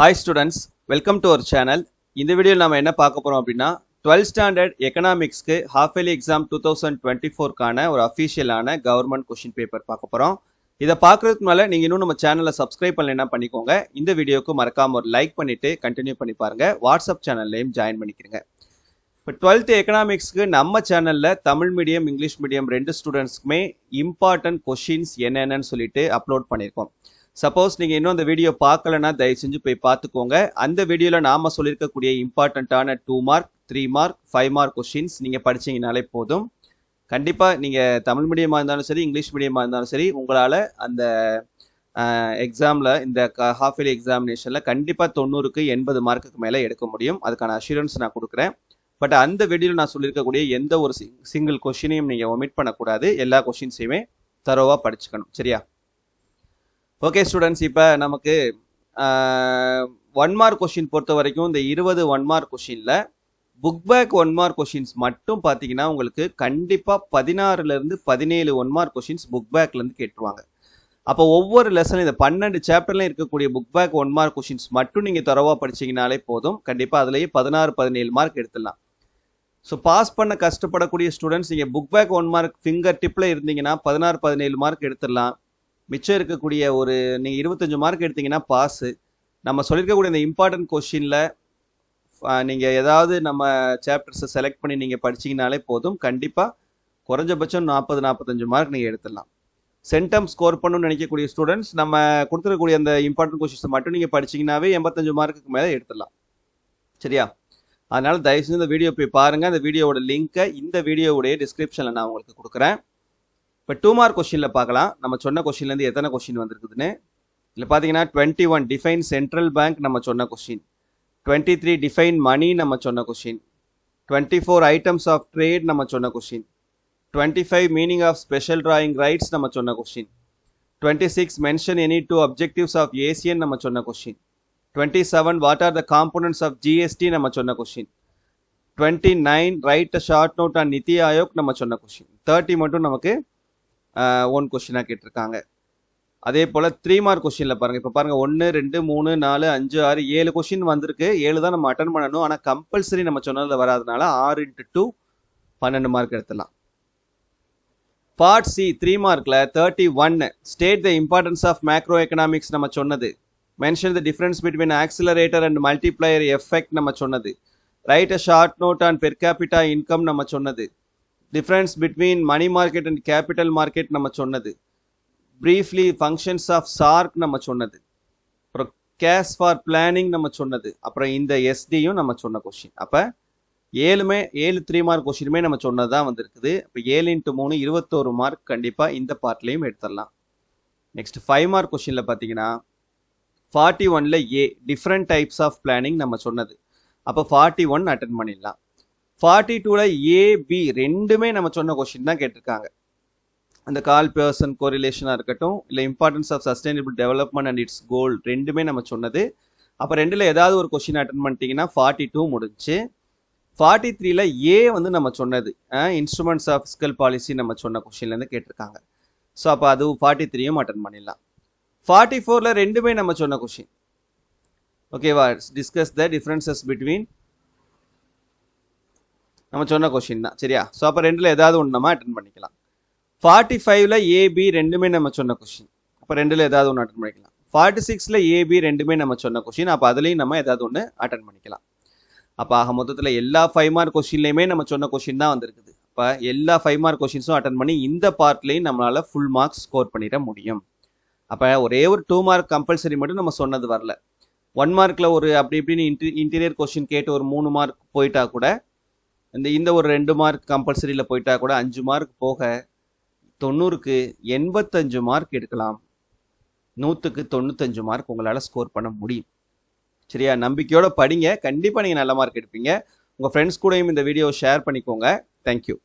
Hi students, welcome to our channel. இந்த வீடியோவில் நாம என்ன பார்க்க போறோம் அப்படின்னா 12th ஸ்டாண்டர்ட் எக்கனாமிக்ஸ்க்கு ஹாஃப் இயர்லி எக்ஸாம் 2024 ஒரு அஃபிஷியலான கவர்மெண்ட் கொஸ்டின் பேப்பர் பார்க்க போறோம். இதை பார்க்கறதுக்கு மேல நீங்க இன்னும் நம்ம சேனலை சப்ஸ்கிரைப் பண்ணலைன்னா பண்ணிக்கோங்க. இந்த வீடியோக்கு மறக்காம ஒரு லைக் பண்ணிட்டு கண்டினியூ பண்ணி பாருங்க. வாட்ஸ்அப் சேனல்லையும் ஜாயின் பண்ணிக்கிறங்க. இப்போ 12th எக்கனாமிக்ஸ்க்கு நம்ம சேனல்ல தமிழ் மீடியம் இங்கிலீஷ் மீடியம் ரெண்டு ஸ்டூடெண்ட்ஸ்க்குமே இம்பார்ட்டன்ட் கொஸ்டின்ஸ் என்னென்னு சொல்லிட்டு அப்லோட் பண்ணியிருக்கோம். சப்போஸ் நீங்கள் இன்னும் அந்த வீடியோ பார்க்கலன்னா தயவு செஞ்சு போய் பார்த்துக்கோங்க. அந்த வீடியோவில் நாம் சொல்லியிருக்கக்கூடிய இம்பார்ட்டண்ட்டான 2 மார்க் 3 மார்க் 5 மார்க் கொஸ்டின்ஸ் நீங்கள் படிச்சிங்கனாலே போதும். கண்டிப்பாக நீங்கள் தமிழ் மீடியமாக இருந்தாலும் சரி இங்கிலீஷ் மீடியமாக இருந்தாலும் சரி உங்களால் அந்த எக்ஸாமில் இந்த ஹாஃப் இயர்லி எக்ஸாமினேஷனில் கண்டிப்பாக 90க்கு 80 மார்க்குக்கு மேலே எடுக்க முடியும். அதுக்கான அஷூரன்ஸ் நான் கொடுக்குறேன். பட் அந்த வீடியோவில் நான் சொல்லியிருக்கக்கூடிய எந்த ஒரு சிங்கிள் கொஸ்டினையும் நீங்கள் ஒமிட் பண்ணக்கூடாது. எல்லா கொஸ்டின்ஸையுமே தரோவாக படிச்சுக்கணும். சரியா? ஓகே ஸ்டூடெண்ட்ஸ், இப்போ நமக்கு 1 மார்க் கொஷின் பொறுத்த வரைக்கும் இந்த 20 1 மார்க் கொஷினில் புக் பேக் 1 மார்க் கொஷின்ஸ் மட்டும் பார்த்தீங்கன்னா உங்களுக்கு கண்டிப்பாக 16லேருந்து 17 1 மார்க் கொஷின்ஸ் புக் பேக்லேருந்து கேட்டுருவாங்க. அப்போ ஒவ்வொரு லெசன் இந்த 12 சாப்டர்லையும் இருக்கக்கூடிய புக் பேக் 1 மார்க் கொஷின்ஸ் மட்டும் நீங்கள் தரவாக படிச்சிங்கனாலே போதும். கண்டிப்பாக அதுலேயே 16 17 மார்க் எடுத்துடலாம். ஸோ பாஸ் பண்ண கஷ்டப்படக்கூடிய ஸ்டூடெண்ட்ஸ் நீங்கள் புக் பேக் 1 மார்க் ஃபிங்கர் டிப்பில் இருந்தீங்கன்னா 16 17 மார்க் எடுத்துடலாம். மிச்சம் இருக்கக்கூடிய ஒரு நீங்கள் 25 மார்க் எடுத்தீங்கன்னா பாஸு. நம்ம சொல்லியிருக்கக்கூடிய இந்த இம்பார்ட்டன்ட் கொஷினில் நீங்கள் ஏதாவது நம்ம சாப்டர்ஸை செலக்ட் பண்ணி நீங்கள் படிச்சிங்கனாலே போதும். கண்டிப்பாக குறைஞ்சபட்சம் 40-45 மார்க் நீங்கள் எடுத்துடலாம். சென்டம் ஸ்கோர் பண்ணணும்னு நினைக்கக்கூடிய ஸ்டூடெண்ட்ஸ் நம்ம கொடுத்துருக்கக்கூடிய அந்த இம்பார்ட்டன்ட் கொஷின்ஸை மட்டும் நீங்கள் படிச்சிங்கனாவே 85 மார்க்குக்கு மேலே எடுத்துடலாம். சரியா? அதனால் தயவுசெய்து இந்த வீடியோ போய் பாருங்கள். அந்த வீடியோவோட லிங்க்கை இந்த வீடியோவுடைய டிஸ்கிரிப்ஷனில் நான் உங்களுக்கு கொடுக்குறேன். இப்போ 2 மார்க் கொஸ்டினில் பார்க்கலாம் நம்ம சொன்ன கொஸ்டின்லேருந்து எத்தனை கொஸ்டின் வந்திருக்குதுன்னு. இதில் பார்த்தீங்கன்னா 21 டிஃபைன் சென்ட்ரல் பேங்க் நம்ம சொன்ன கொஸ்டின், 23 டிஃபைன் மணி நம்ம சொன்ன கொஸ்டின், 24 ஐட்டம்ஸ் ஆஃப் ட்ரேட் நம்ம சொன்ன question, 25 meaning of special drawing rights நம்ம சொன்ன question, 26 mention any 2 objectives of ASEAN நம்ம சொன்ன question, 27 what are the components of GST நம்ம சொன்ன question, 29 write a short note on NITI Aayog நம்ம சொன்ன கொஸ்டின். 30 மட்டும் நமக்கு 1 கொஸ்டினாக கேட்டிருக்காங்க. அதே போல் 3 மார்க் கொஸ்டினில் பாருங்கள். இப்போ பாருங்கள் 1 2 3 4 5 6 7 கொஸ்டின் வந்திருக்கு. 7 தான் நம்ம அட்டன் பண்ணணும். ஆனால் கம்பல்சரி நம்ம சொன்னதில் வராதனால 6 × 2 12 மார்க் எடுத்துடலாம். பார்ட் சி 3 மார்க்கில் 31 state the importance of macro economics நம்ம சொன்னது, mention the difference between accelerator and multiplier effect நம்ம சொன்னது, write a short note on per capita income நம்ம சொன்னது, difference between money market and capital market நம்ம சொன்னது, briefly functions of SAARC நம்ம சொன்னது, அப்புறம் கேஷ் ஃபார் பிளானிங் நம்ம சொன்னது, அப்புறம் இந்த எஸ்டியும் நம்ம சொன்ன கொஸ்டின். அப்போ 7 3 மார்க் கொஸ்டினுமே நம்ம சொன்னது தான் வந்திருக்குது. இப்போ 7 × 3 21 மார்க் கண்டிப்பாக இந்த பார்ட்லேயும் எடுத்துடலாம். நெக்ஸ்ட் 5 மார்க் கொஸ்டினில் பார்த்தீங்கன்னா 41ல் a different types of planning நம்ம சொன்னது. அப்போ 41 அட்டன் பண்ணிடலாம். 42ல் ஏபி ரெண்டுமே நம்ம சொன்ன கொஸ்டின் தான் கேட்டிருக்காங்க. அந்த கால் பர்சன் கோரிலேஷனாக இருக்கட்டும் இல்லை importance of sustainable development and its goal ரெண்டுமே நம்ம சொன்னது. அப்போ ரெண்டில் ஏதாவது ஒரு கொஸ்டின் அட்டன் பண்ணிட்டீங்கன்னா 42 முடிஞ்சு. 43ல் ஏ நம்ம சொன்னது இன்ஸ்ட்ருமெண்ட்ஸ் ஆஃப் ஃபிஸ்கல் பாலிசி நம்ம சொன்ன கொஸ்டின்லேருந்து கேட்டிருக்காங்க. ஸோ அப்போ அது 43யும் அட்டன் பண்ணிடலாம். 44ல் ரெண்டுமே நம்ம சொன்ன கொஸ்டின். ஓகேவா? டிஸ்கஸ் த டிஃப்ரென்சஸ் பிட்வீன் நம்ம சொன்ன கொஸ்டின் தான். சரியா? ஸோ அப்போ ரெண்டில் ஏதாவது ஒன்று நம்ம அட்டன் பண்ணிக்கலாம். 45ல் ஏபி ரெண்டுமே நம்ம சொன்ன கொஸ்டின். அப்போ ரெண்டில் ஏதாவது ஒன்று அட்டன் பண்ணிக்கலாம். 46ல் ஏபி ரெண்டுமே நம்ம சொன்ன கொஸ்டின். அப்போ அதுலேயும் நம்ம ஏதாவது ஒன்று அட்டன் பண்ணிக்கலாம். அப்போ ஆக மொத்தத்தில் எல்லா 5 மார்க் கொஸ்டின்லையுமே நம்ம சொன்ன கொஸ்டின் தான் வந்திருக்குது. அப்போ எல்லா 5 மார்க் கொஸ்டின்ஸும் அட்டன் பண்ணி இந்த பார்ட்லேயும் நம்மளால் ஃபுல் மார்க்ஸ் ஸ்கோர் பண்ணிட முடியும். அப்போ ஒரே ஒரு 2 மார்க் கம்பல்சரி மட்டும் நம்ம சொன்னது வரல. 1 மார்க்கில் ஒரு அப்படி இப்படின்னு இன்டீரியர் கொஸ்டின் கேட்டு ஒரு 3 மார்க் போயிட்டா கூட இந்த ஒரு 2 மார்க் கம்பல்சரியில் போயிட்டா கூட 5 மார்க் போக 90க்கு 85 மார்க் எடுக்கலாம். 100க்கு 95 மார்க் உங்களால் ஸ்கோர் பண்ண முடியும். சரியா? நம்பிக்கையோட படிங்க. கண்டிப்பாக நீங்கள் நல்ல மார்க் எடுப்பீங்க. உங்கள் ஃப்ரெண்ட்ஸ் கூடயும் இந்த வீடியோவை ஷேர் பண்ணிக்கோங்க. தேங்க்யூ.